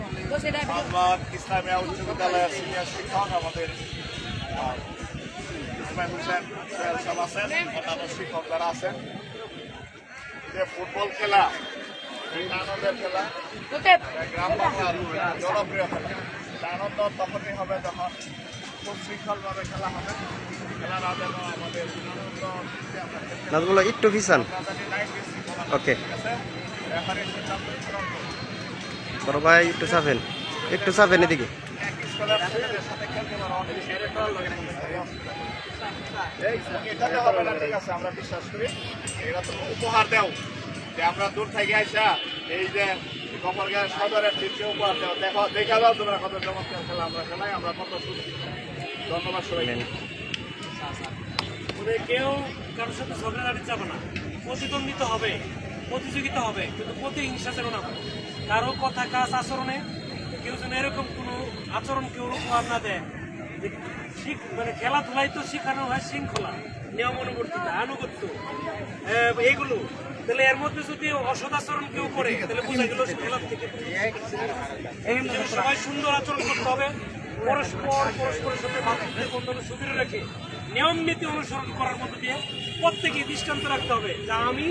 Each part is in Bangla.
মাঝবাগ ইসলামিয়া উচ্চ বিদ্যালয়ের সিনিয়র শিক্ষক আমাদের ইসমাইল হোসেন সোহেল সাহেব আছেন, অন্যান্য শিক্ষক যারা আছেন। যে ফুটবল খেলা আনন্দের খেলা, গ্রাম বাংলার জনপ্রিয় খেলা। আনন্দ তখনই হবে যখন সুশৃঙ্খলভাবে খেলা হবে। খেলার আগে আমাদের নাজমুল একটু ভিসান। ওকে বড় ভাই একটু চাপেন এদিকে। আমরা বিশ্বাস করি এরা তো উপহার দেও যে আমরা দূর থেকে আসা এই যে গফরগাঁও সদরের টিমকে উপহার দেও। দেখা দাও তোমরা কত চমৎকার খেলা আমরা খেলাই, আমরা কত সুস্থ। ধন্যবাদ সবাই। কেউ কারোর সাথে ঝগড়াঝাটি যাবে না, প্রতিদ্বন্দ্বিতা হবে, প্রতিযোগিতা হবে, কিন্তু প্রতিহিংসা যেন না হয়। কারো কথা কাজ আচরণে কেউ যেন এরকম কোনো আচরণ কেউ উপহার না দেয়। মানে খেলাধুলায় তো শেখানো হয় শৃঙ্খলা, নিয়ম অনুবর্তিতা, আনুগত্য, এইগুলো। তাহলে এর মধ্যে যদি অসৎ আচরণ কেউ করে তাহলে বোঝা গেল খেলার থেকে। সবাই সুন্দর আচরণ করতে হবে, পরস্পরের সাথে ভাতৃত্বের বন্ধন সুদৃঢ় রেখে নিয়ম নীতি অনুসরণ করার মধ্য দিয়ে প্রত্যেকে দৃষ্টান্ত রাখতে হবে যা আমি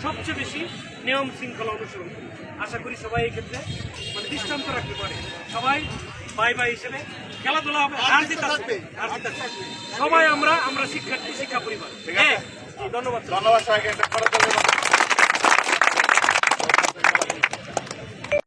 সবচেয়ে বেশি নিয়ম শৃঙ্খলা অনুসরণ করি। আশা করি সবাই এই ক্ষেত্রে মানে দৃষ্টান্ত রাখতে পারে। সবাই ভাই ভাই হিসেবে খেলাধুলা হবে, হার জিত আসবে। সবাই আমরা শিক্ষার্থী, শিক্ষা পরিবার। হ্যাঁ, ধন্যবাদ। সবাইকে।